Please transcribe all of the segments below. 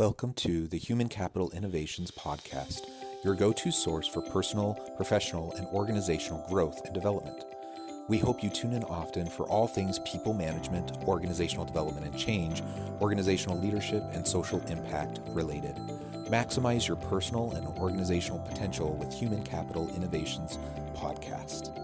Welcome to the Human Capital Innovations Podcast, your go-to source for personal, professional, and organizational growth and development. We hope you tune in often for all things people management, organizational development and change, organizational leadership, and social impact related. Maximize your personal and organizational potential with Human Capital Innovations Podcast.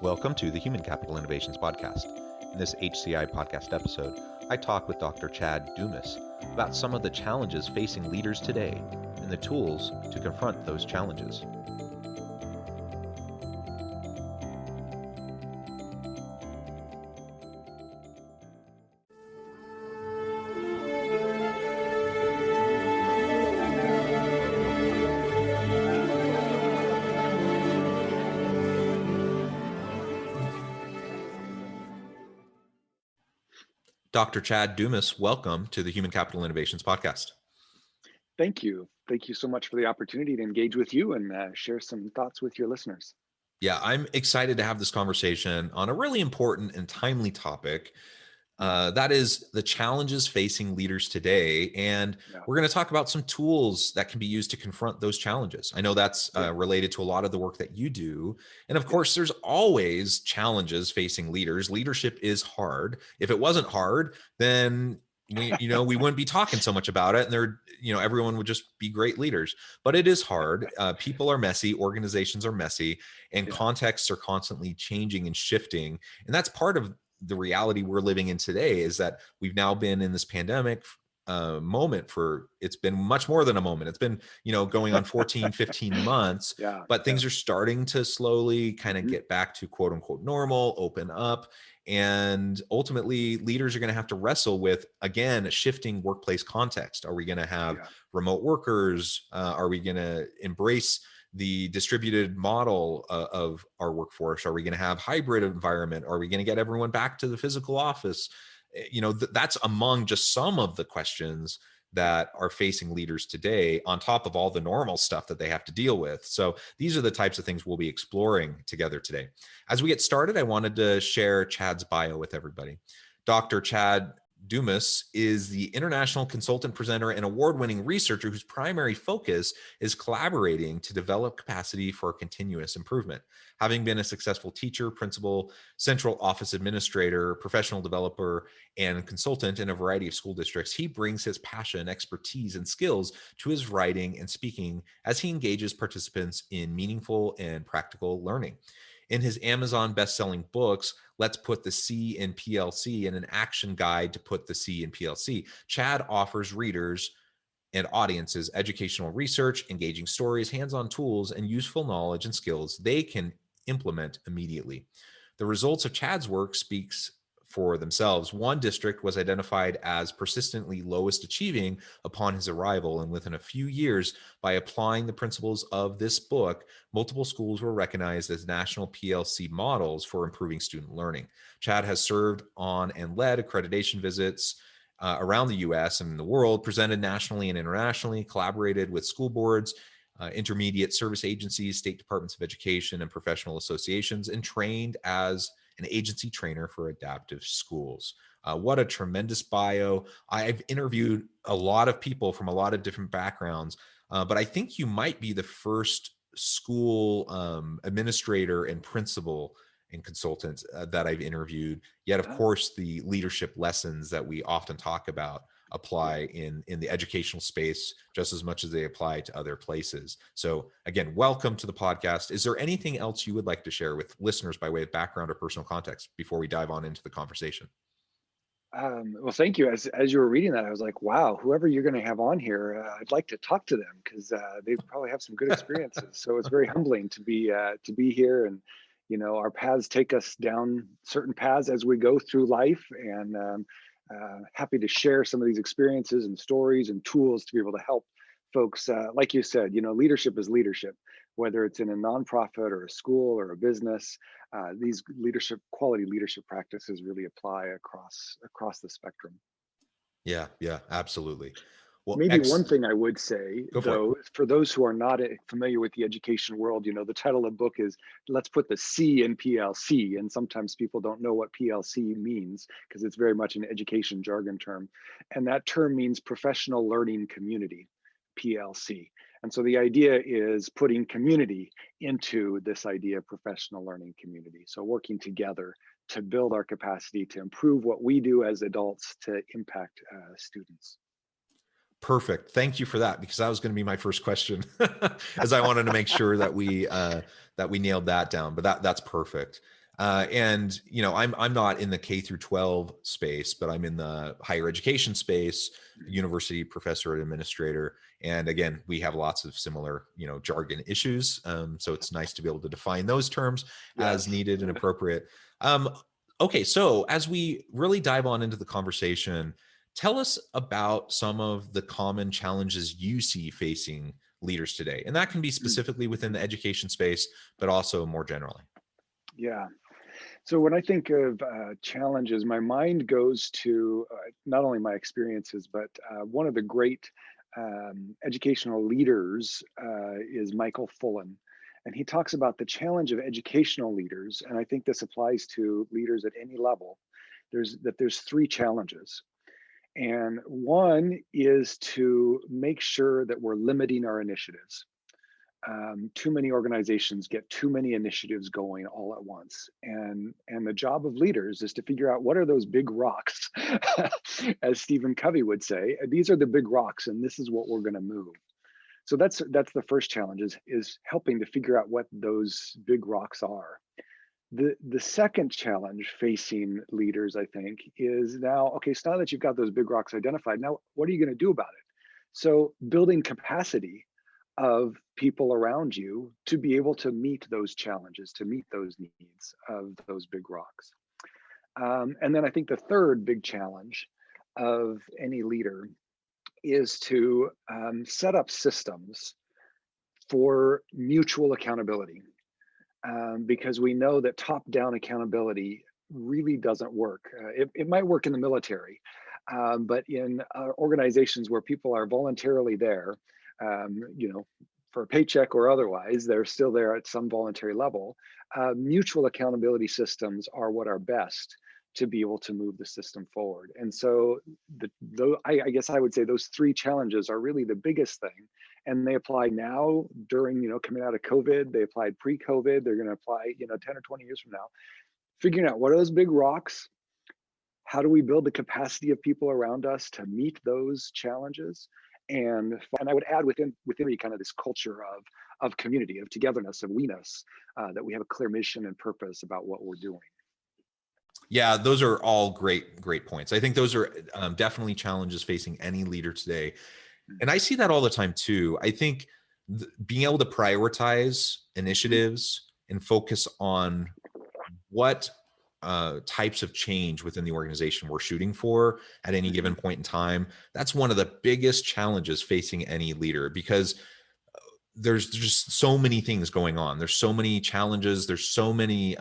Welcome to the Human Capital Innovations Podcast. In this HCI podcast episode, I talk with Dr. Chad Dumas about some of the challenges facing leaders today and the tools to confront those challenges. Dr. Chad Dumas, welcome to the Human Capital Innovations Podcast. Thank you. Thank you so much for the opportunity to engage with you and share some thoughts with your listeners. Yeah, I'm excited to have this conversation on a really important and timely topic. That is the challenges facing leaders today. And we're going to talk about some tools that can be used to confront those challenges. I know that's related to a lot of the work that you do. And of course, there's always challenges facing leaders. Leadership is hard. If it wasn't hard, then we wouldn't be talking so much about it. And everyone would just be great leaders. But it is hard. People are messy. Organizations are messy. And contexts are constantly changing and shifting. And that's part of the reality we're living in today, is that we've now been in this pandemic moment for, it's been much more than a moment. It's been, going on 14, 15 months, but things are starting to slowly kind of get back to quote unquote normal, open up. And ultimately leaders are going to have to wrestle with, again, a shifting workplace context. Are we going to have remote workers? Are we going to embrace the distributed model of our workforce? Are we going to have hybrid environment? Are we going to get everyone back to the physical office? That's among just some of the questions that are facing leaders today, on top of all the normal stuff that they have to deal with. So these are the types of things we'll be exploring together today. As we get started, I wanted to share Chad's bio with everybody. Dr. Chad Dumas is the international consultant, presenter, and award-winning researcher whose primary focus is collaborating to develop capacity for continuous improvement. Having been a successful teacher, principal, central office administrator, professional developer, and consultant in a variety of school districts, he brings his passion, expertise, and skills to his writing and speaking as he engages participants in meaningful and practical learning. In his Amazon best-selling books, Let's Put the C in PLC and an action guide to put the C in PLC, Chad offers readers and audiences educational research, engaging stories, hands-on tools, and useful knowledge and skills they can implement immediately. The results of Chad's work speaks for themselves. One district was identified as persistently lowest achieving upon his arrival, and within a few years, by applying the principles of this book, multiple schools were recognized as national PLC models for improving student learning. Chad has served on and led accreditation visits around the US and the world, presented nationally and internationally, collaborated with school boards, intermediate service agencies, state departments of education, and professional associations, and trained as an agency trainer for adaptive schools. What a tremendous bio. I've interviewed a lot of people from a lot of different backgrounds, but I think you might be the first school administrator and principal and consultant that I've interviewed. Yet, of course, the leadership lessons that we often talk about apply in the educational space just as much as they apply to other places. So again, welcome to the podcast. Is there anything else you would like to share with listeners by way of background or personal context before we dive on into the conversation? Well, thank you. As you were reading that, I was like, wow, whoever you're going to have on here, I'd like to talk to them because they probably have some good experiences. So it's very humbling to be here, and our paths take us down certain paths as we go through life, and happy to share some of these experiences and stories and tools to be able to help folks. Like you said, leadership is leadership, whether it's in a nonprofit or a school or a business. These quality leadership practices really apply across the spectrum. Yeah, absolutely. Well, Maybe one thing I would say, go for it. though, for those who are not familiar with the education world, the title of the book is "Let's Put the C in PLC," and sometimes people don't know what PLC means because it's very much an education jargon term, and that term means Professional Learning Community, PLC. And so the idea is putting community into this idea of professional learning community. So working together to build our capacity to improve what we do as adults to impact students. Perfect. Thank you for that, because that was going to be my first question, as I wanted to make sure that we nailed that down. But that's perfect. And I'm not in the K through 12 space, but I'm in the higher education space, university professor and administrator. And again, we have lots of similar jargon issues. So it's nice to be able to define those terms as Yes. needed and appropriate. Okay, so as we really dive on into the conversation, tell us about some of the common challenges you see facing leaders today. And that can be specifically within the education space, but also more generally. Yeah. So when I think of challenges, my mind goes to not only my experiences, but one of the great educational leaders is Michael Fullan. And he talks about the challenge of educational leaders. And I think this applies to leaders at any level. There's three challenges. And one is to make sure that we're limiting our initiatives. Too many organizations get too many initiatives going all at once, and the job of leaders is to figure out what are those big rocks, as Stephen Covey would say. These are the big rocks, and this is what we're going to move. So that's the first challenge is helping to figure out what those big rocks are. The second challenge facing leaders, I think, is now, okay, so now that you've got those big rocks identified, now what are you going to do about it? So building capacity of people around you to be able to meet those challenges, to meet those needs of those big rocks. And then I think the third big challenge of any leader is to set up systems for mutual accountability, because we know that top-down accountability really doesn't work. It might work in the military, but in organizations where people are voluntarily there, for a paycheck or otherwise, they're still there at some voluntary level. Mutual accountability systems are what are best to be able to move the system forward. And so I guess I would say those three challenges are really the biggest thing. And they apply now during, coming out of COVID, they applied pre-COVID, they're going to apply, 10 or 20 years from now. Figuring out what are those big rocks, how do we build the capacity of people around us to meet those challenges? And I would add within kind of this culture of community, of togetherness, of we-ness, that we have a clear mission and purpose about what we're doing. Yeah, those are all great points. I think those are definitely challenges facing any leader today. And I see that all the time too. I think being able to prioritize initiatives and focus on what types of change within the organization we're shooting for at any given point in time, that's one of the biggest challenges facing any leader, because there's just so many things going on. There's so many challenges. There's so many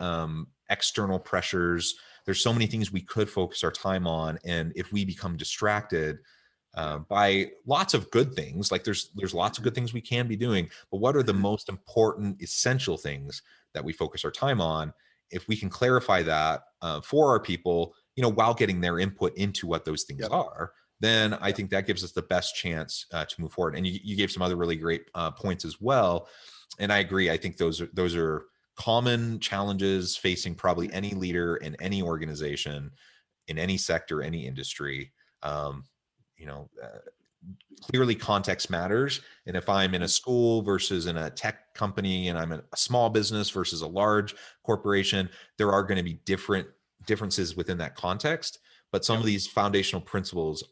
external pressures. There's so many things we could focus our time on. And if we become distracted by lots of good things, like there's lots of good things we can be doing, but what are the most important, essential things that we focus our time on? If we can clarify that for our people, while getting their input into what those things are, then I think that gives us the best chance to move forward. And you gave some other really great points as well. And I agree. I think those are common challenges facing probably any leader in any organization, in any sector, any industry. Clearly context matters. And if I'm in a school versus in a tech company, and I'm in a small business versus a large corporation, there are going to be differences within that context, but some of these foundational principles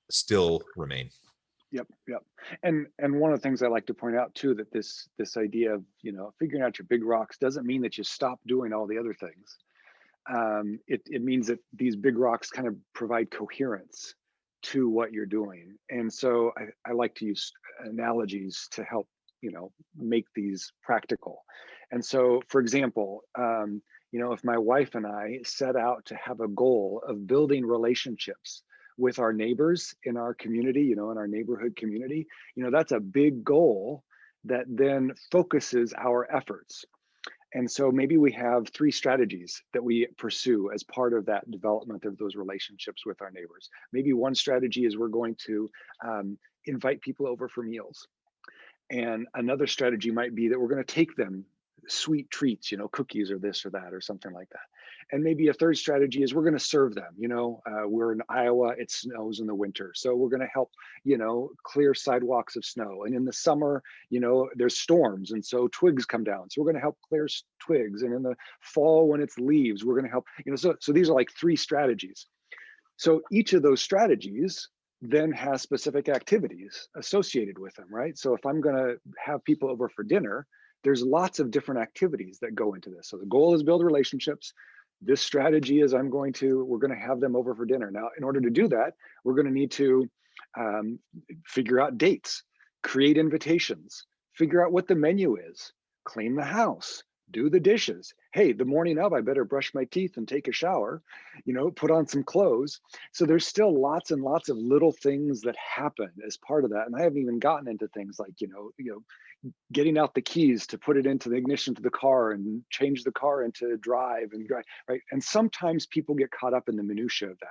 still remain. Yep. And one of the things I like to point out too, that this idea of, figuring out your big rocks doesn't mean that you stop doing all the other things. It means that these big rocks kind of provide coherence to what you're doing. And so I like to use analogies to help, make these practical. And so, for example, if my wife and I set out to have a goal of building relationships with our neighbors in our community, in our neighborhood community, that's a big goal that then focuses our efforts. And so maybe we have three strategies that we pursue as part of that development of those relationships with our neighbors. Maybe one strategy is we're going to invite people over for meals. And another strategy might be that we're going to take them sweet treats, cookies or this or that or something like that. And maybe a third strategy is we're going to serve them. We're in Iowa, it snows in the winter. So we're going to help, clear sidewalks of snow. And in the summer, there's storms. And so twigs come down. So we're going to help clear twigs. And in the fall, when it's leaves, we're going to help, so these are like three strategies. So each of those strategies then has specific activities associated with them, right? So if I'm going to have people over for dinner, there's lots of different activities that go into this. So the goal is build relationships. This strategy is we're going to have them over for dinner. Now, in order to do that, we're going to need to figure out dates, create invitations, figure out what the menu is, clean the house, do the dishes. Hey, the morning of, I better brush my teeth and take a shower, put on some clothes. So there's still lots and lots of little things that happen as part of that. And I haven't even gotten into things like, getting out the keys to put it into the ignition to the car and change the car into drive and drive, right? And sometimes people get caught up in the minutia of that.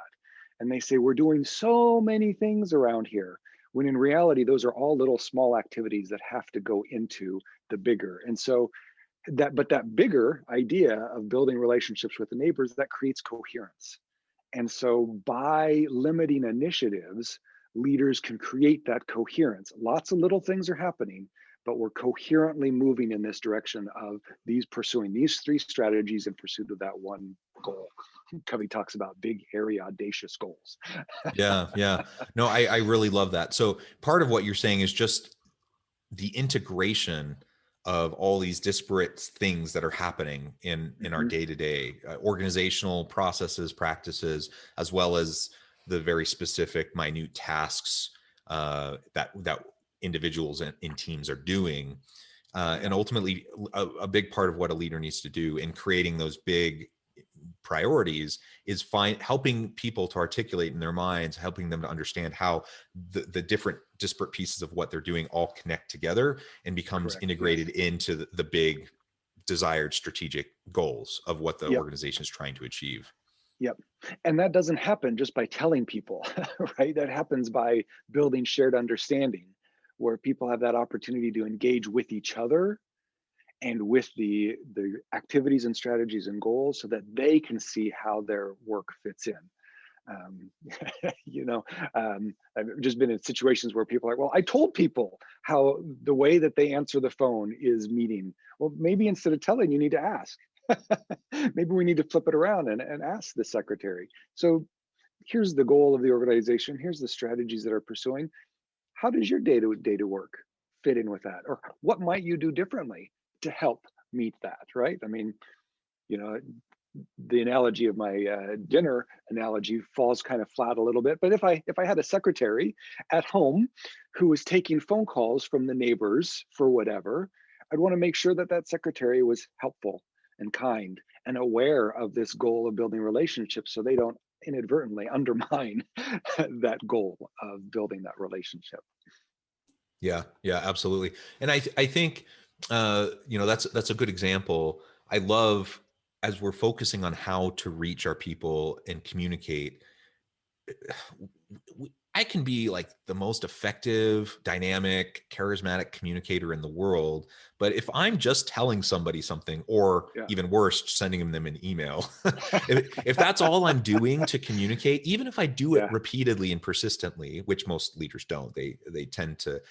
And they say, we're doing so many things around here, when in reality, those are all little small activities that have to go into the bigger. And so that bigger idea of building relationships with the neighbors, that creates coherence. And so by limiting initiatives, leaders can create that coherence. Lots of little things are happening, but we're coherently moving in this direction of pursuing these three strategies in pursuit of that one goal. Covey talks about big, hairy, audacious goals. Yeah. No, I really love that. So part of what you're saying is just the integration of all these disparate things that are happening in our day-to-day organizational processes, practices, as well as the very specific, minute tasks that individuals in teams are doing. And ultimately, a big part of what a leader needs to do in creating those big priorities is helping people to articulate in their minds, helping them to understand how the different disparate pieces of what they're doing all connect together and becomes integrated into the big desired strategic goals of what the organization is trying to achieve. Yep. And that doesn't happen just by telling people, right? That happens by building shared understanding, where people have that opportunity to engage with each other and with the activities and strategies and goals so that they can see how their work fits in. I've just been in situations where people are like, well, I told people how the way that they answer the phone is meeting. Well, maybe instead of telling, you need to ask. Maybe we need to flip it around and ask the secretary. So here's the goal of the organization. Here's the strategies that are pursuing. How does your day-to-day work fit in with that? Or what might you do differently to help meet that, right? I mean, the analogy of my dinner analogy falls kind of flat a little bit. But if I had a secretary at home who was taking phone calls from the neighbors for whatever, I'd want to make sure that that secretary was helpful and kind and aware of this goal of building relationships so they don't inadvertently undermine that goal of building that relationship. Yeah, absolutely. And I think that's a good example. I love, as we're focusing on how to reach our people and communicate, I can be like the most effective, dynamic, charismatic communicator in the world. But if I'm just telling somebody something, or even worse, sending them an email, if that's all I'm doing to communicate, even if I do it repeatedly and persistently, which most leaders don't, they tend to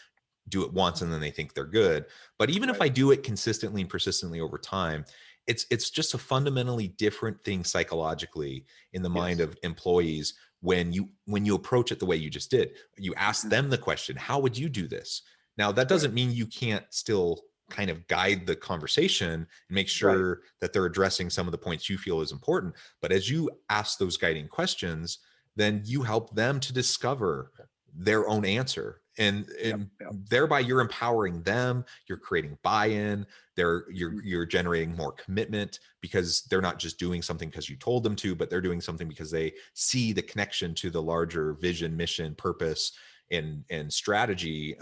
do it once and then they think they're good. But even if I do it consistently and persistently over time, it's just a fundamentally different thing psychologically in the mind of employees when you approach it the way you just did. You ask them the question, how would you do this? Now, that doesn't mean you can't still kind of guide the conversation and make sure that they're addressing some of the points you feel is important. But as you ask those guiding questions, then you help them to discover their own answer. And Yep. and Yep. thereby you're empowering them, you're creating buy-in, Mm. you're generating more commitment, because they're not just doing something because you told them to, but they're doing something because they see the connection to the larger vision, mission, purpose, and strategy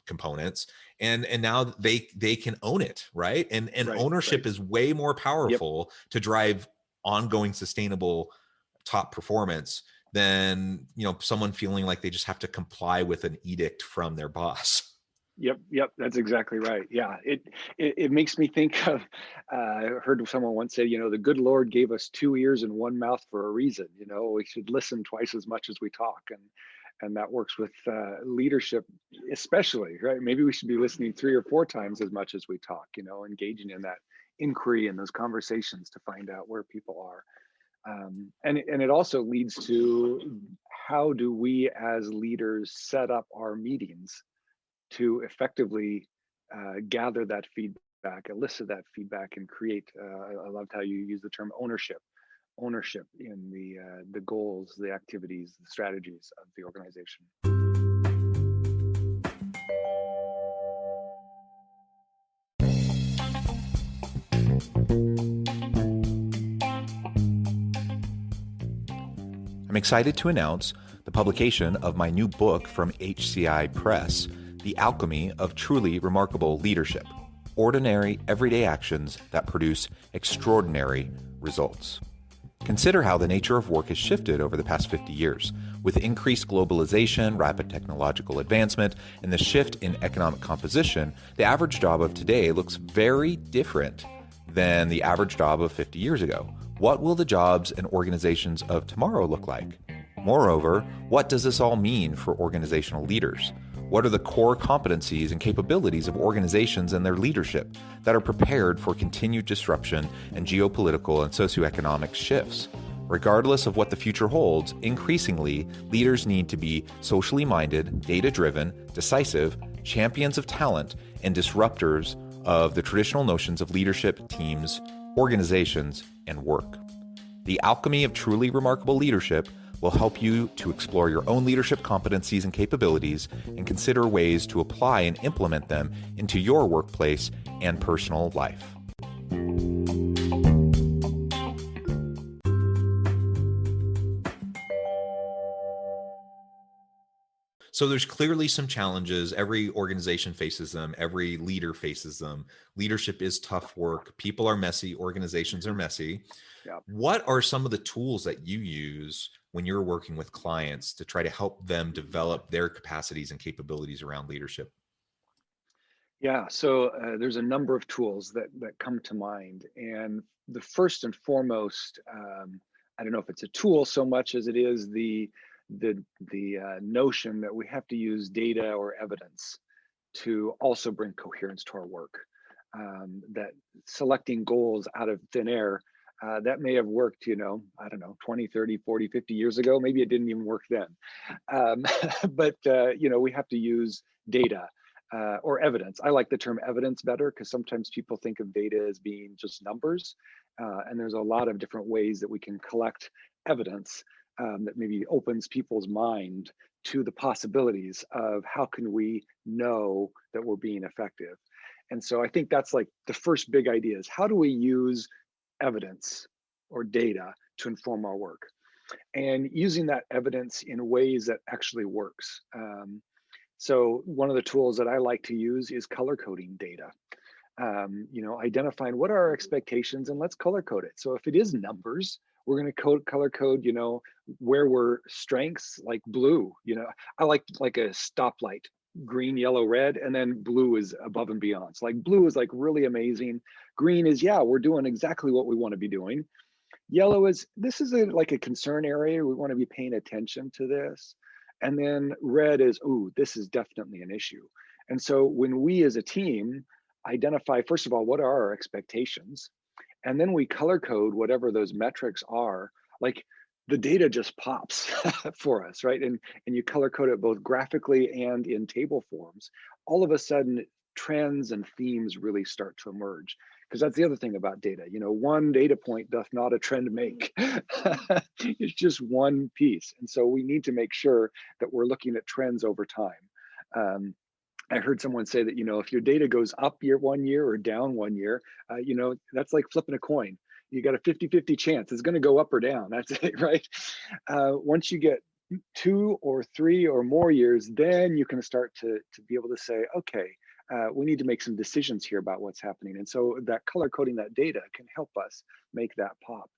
components. And now they can own it, right? And Right. Right. ownership is way more Yep. powerful to drive ongoing sustainable top performance than, someone feeling like they just have to comply with an edict from their boss. Yep, yep, that's exactly right. Yeah, it makes me think of. I heard someone once say, the good Lord gave us two ears and one mouth for a reason. We should listen twice as much as we talk, and that works with leadership, especially, right? Maybe we should be listening three or four times as much as we talk. Engaging in that inquiry and those conversations to find out where people are. And it also leads to, how do we as leaders set up our meetings to effectively gather that feedback, elicit that feedback, and create. I loved how you use the term ownership in the goals, the activities, the strategies of the organization. I'm excited to announce the publication of my new book from HCI Press, The Alchemy of Truly Remarkable Leadership: Ordinary, Everyday Actions That Produce Extraordinary Results. Consider how the nature of work has shifted over the past 50 years. With increased globalization, rapid technological advancement, and the shift in economic composition, the average job of today looks very different than the average job of 50 years ago. What will the jobs and organizations of tomorrow look like? Moreover, what does this all mean for organizational leaders? What are the core competencies and capabilities of organizations and their leadership that are prepared for continued disruption and geopolitical and socioeconomic shifts? Regardless of what the future holds, increasingly, leaders need to be socially minded, data-driven, decisive, champions of talent, and disruptors of the traditional notions of leadership, teams, organizations, and work. The Alchemy of Truly Remarkable Leadership will help you to explore your own leadership competencies and capabilities and consider ways to apply and implement them into your workplace and personal life. So there's clearly some challenges. Every organization faces them. Every leader faces them. Leadership is tough work. People are messy. Organizations are Mhm. messy. Yeah. What are some of the tools that you use when you're working with clients to try to help them develop their capacities and capabilities around leadership? Yeah, so there's a number of tools that come to mind, and the first and foremost, I don't know if it's a tool so much as it is the notion that we have to use data or evidence to also bring coherence to our work. That selecting goals out of thin air, that may have worked, I don't know, 20, 30, 40, 50 years ago. Maybe it didn't even work then. Um, but, we have to use data or evidence. I like the term evidence better because sometimes people think of data as being just numbers. And there's a lot of different ways that we can collect evidence that maybe opens people's mind to the possibilities of how can we know that we're being effective. And so I think that's like the first big idea is, how do we use evidence or data to inform our work, and using that evidence in ways that actually works. So one of the tools that I like to use is color coding data. Identifying what are our expectations, and let's color code it. So if it is numbers, we're going to color code, where we're strengths, like blue. I like a stoplight, green, yellow, red, and then blue is above and beyond. So like blue is like really amazing. Green is, yeah, we're doing exactly what we want to be doing. Yellow is, this is like a concern area. We want to be paying attention to this. And then red is, ooh, this is definitely an issue. And so when we as a team identify, first of all, what are our expectations? And then we color code whatever those metrics are, like the data just pops for us, right? And you color code it both graphically and in table forms. All of a sudden, trends and themes really start to emerge, because that's the other thing about data. One data point doth not a trend make. It's just one piece. And so we need to make sure that we're looking at trends over time. I heard someone say that, if your data goes up 1 year or down 1 year, that's like flipping a coin. You got a 50-50 chance it's going to go up or down. That's it, right? Once you get 2 or 3 or more years, then you can start to be able to say, okay, we need to make some decisions here about what's happening. And so that color coding that data can help us make that pop.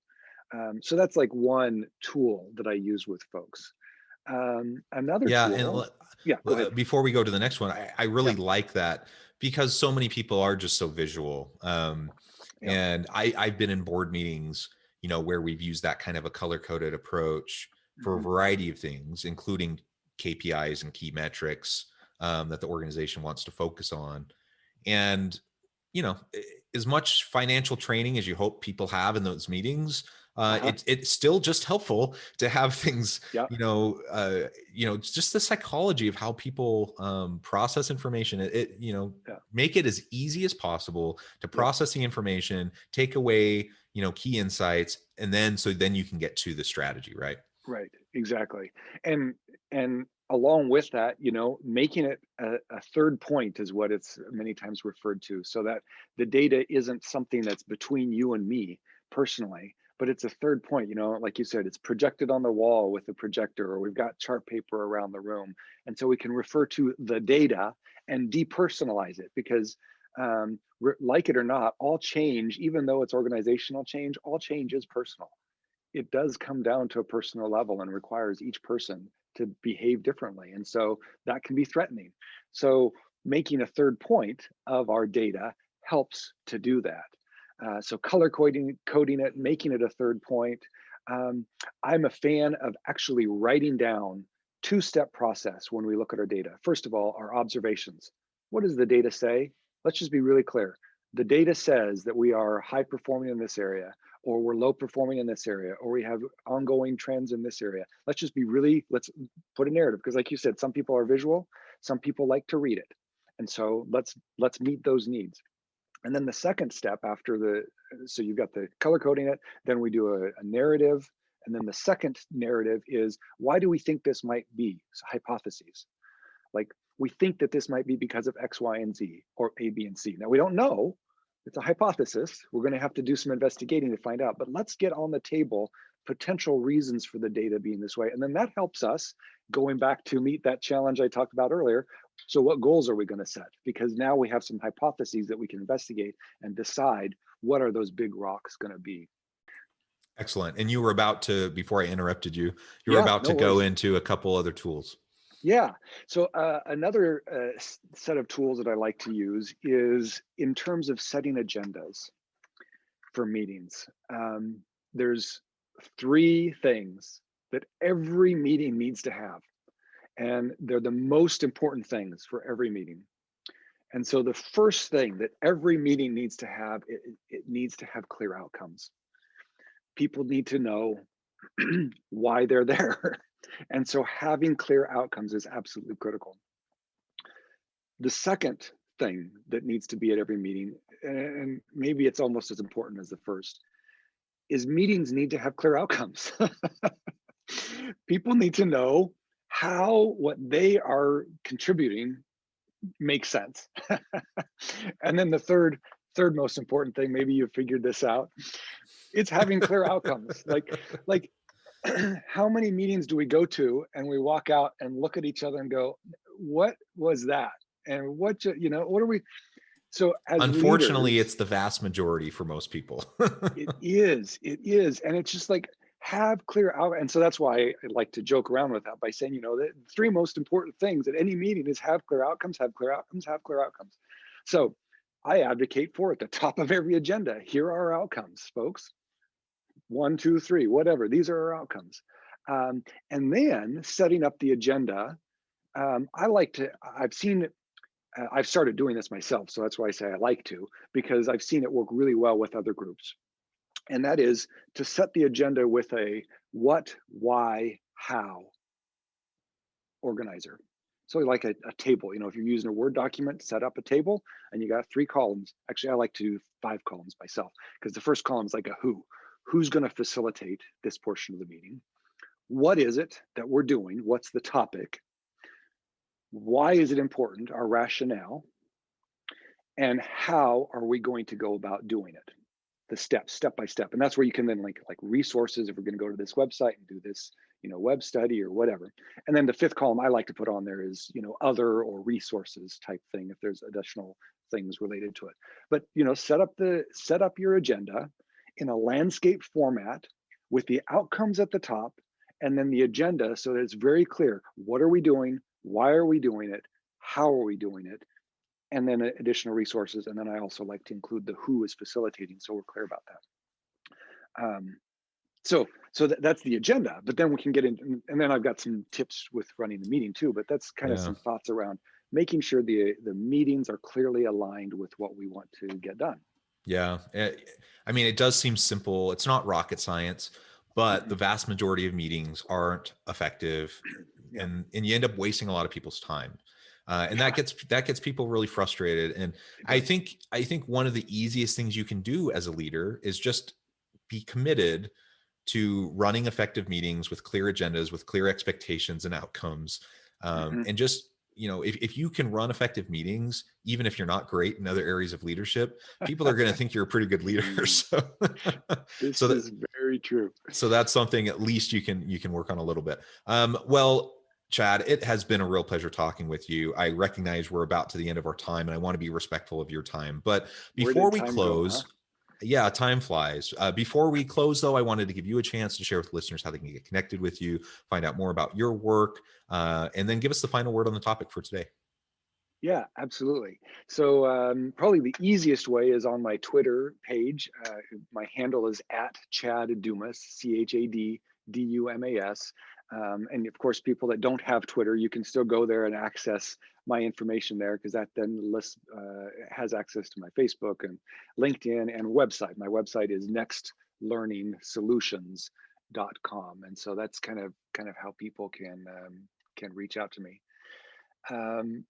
So that's like one tool that I use with folks. Another Yeah, tool. and Yeah, go ahead. before we go to the next one, I really Yeah. like that, because so many people are just so visual. Yeah. And I've been in board meetings, where we've used that kind of a color coded approach for a variety of things, including KPIs and key metrics that the organization wants to focus on. And, as much financial training as you hope people have in those meetings, it's still just helpful to have things, Yeah. it's just the psychology of how people process information. Make it as easy as possible to process the information, take away, key insights, and then you can get to the strategy, right? Right, exactly. And along with that, making it a third point is what it's many times referred to, so that the data isn't something that's between you and me personally, but it's a third point. Like you said, it's projected on the wall with a projector, or we've got chart paper around the room. And so we can refer to the data and depersonalize it, because like it or not, all change, even though it's organizational change, all change is personal. It does come down to a personal level and requires each person to behave differently. And so that can be threatening. So making a third point of our data helps to do that. So color coding it, making it a third point. I'm a fan of actually writing down two-step process when we look at our data. First of all, our observations. What does the data say? Let's just be really clear. The data says that we are high performing in this area, or we're low performing in this area, or we have ongoing trends in this area. Let's put a narrative, because like you said, some people are visual, some people like to read it. And so let's meet those needs. And then the second step so you've got the color coding it, then we do a narrative. And then the second narrative is, why do we think this might be? So hypotheses. Like, we think that this might be because of X, Y, and Z, or A, B, and C. Now, we don't know. It's a hypothesis. We're going to have to do some investigating to find out, but let's get on the table potential reasons for the data being this way. And then that helps us, going back to meet that challenge I talked about earlier. So what goals are we going to set? Because now we have some hypotheses that we can investigate and decide what are those big rocks going to be. Excellent. And you were about to, before I interrupted you, Yeah, about no to go worries. into a couple other tools. Yeah. So another set of tools that I like to use is in terms of setting agendas for meetings. There's 3 things that every meeting needs to have, and they're the most important things for every meeting. And so the first thing that every meeting needs to have, it needs to have clear outcomes. People need to know why they're there. And so having clear outcomes is absolutely critical. The second thing that needs to be at every meeting, and maybe it's almost as important as the first, is meetings need to have clear outcomes. People need to know how what they are contributing makes sense. And then the third most important thing, maybe you figured this out, it's having clear outcomes. Like how many meetings do we go to and we walk out and look at each other and go, what was that? And what are we? So as Unfortunately, leaders, it's the vast majority for most people. it is. And it's just like, have clear out. And so that's why I like to joke around with that by saying, the 3 most important things at any meeting is have clear outcomes, have clear outcomes, have clear outcomes. So I advocate for at the top of every agenda, here are our outcomes, folks. 1, 2, 3, whatever. These are our outcomes. And then setting up the agenda. I've started doing this myself. So that's why I say I like to, because I've seen it work really well with other groups. And that is to set the agenda with a what, why, how organizer. So like a table, if you're using a Word document, set up a table and you got 3 columns. Actually, I like to do 5 columns myself, because the first column is like a who. Who's going to facilitate this portion of the meeting? What is it that we're doing? What's the topic? Why is it important? Our rationale. And how are we going to go about doing it? The steps, step by step. And that's where you can then link like resources, if we're going to go to this website and do this, web study or whatever. And then the 5th column I like to put on there is, other or resources type thing, if there's additional things related to it. But, set up your agenda in a landscape format with the outcomes at the top, and then the agenda, so that it's very clear. What are we doing? Why are we doing it? How are we doing it? And then additional resources. And then I also like to include the who is facilitating, so we're clear about that. So that's the agenda, but then we can get in, and then I've got some tips with running the meeting too, but that's kind of some thoughts around making sure the meetings are clearly aligned with what we want to get done. Yeah. I mean, it does seem simple. It's not rocket science, but the vast majority of meetings aren't effective, and you end up wasting a lot of people's time. And that gets people really frustrated. And I think one of the easiest things you can do as a leader is just be committed to running effective meetings with clear agendas, with clear expectations and outcomes. And just, if you can run effective meetings, even if you're not great in other areas of leadership, people are going to think you're a pretty good leader. So, this is very true. So that's something at least you can work on a little bit. Well, Chad, it has been a real pleasure talking with you. I recognize we're about to the end of our time, and I want to be respectful of your time. But before we close, yeah, time flies. Before we close, though, I wanted to give you a chance to share with listeners how they can get connected with you, find out more about your work, and then give us the final word on the topic for today. Yeah, absolutely. So probably the easiest way is on my Twitter page. My handle is @ChadDumas, ChadDumas. And of course, people that don't have Twitter, you can still go there and access my information there, because that then has access to my Facebook and LinkedIn and website. My website is nextlearningsolutions.com. And so that's kind of how people can reach out to me.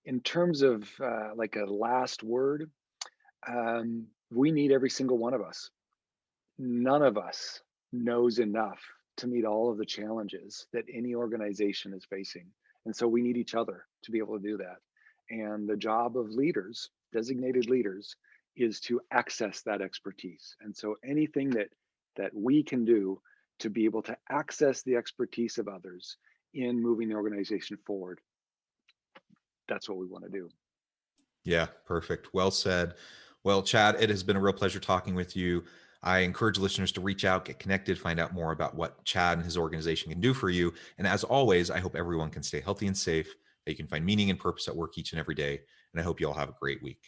In terms of like a last word, we need every single one of us. None of us knows enough to meet all of the challenges that any organization is facing. And so we need each other to be able to do that. And the job of leaders, designated leaders, is to access that expertise. And so anything that we can do to be able to access the expertise of others in moving the organization forward, that's what we want to do. Yeah, perfect. Well said. Well, Chad, it has been a real pleasure talking with you. I encourage listeners to reach out, get connected, find out more about what Chad and his organization can do for you. And as always, I hope everyone can stay healthy and safe, that you can find meaning and purpose at work each and every day. And I hope you all have a great week.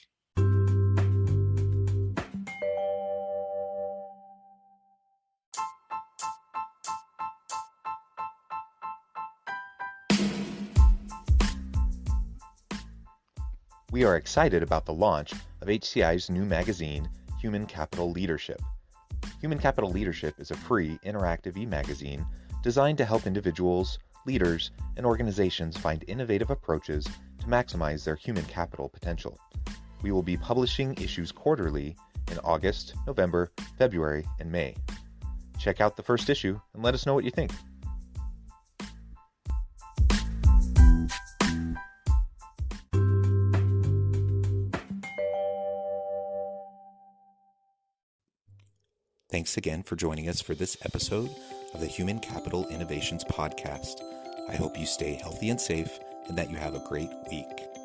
We are excited about the launch of HCI's new magazine, Human Capital Leadership. Human Capital Leadership is a free, interactive e-magazine designed to help individuals, leaders, and organizations find innovative approaches to maximize their human capital potential. We will be publishing issues quarterly in August, November, February, and May. Check out the first issue and let us know what you think. Thanks again for joining us for this episode of the Human Capital Innovations Podcast. I hope you stay healthy and safe and that you have a great week.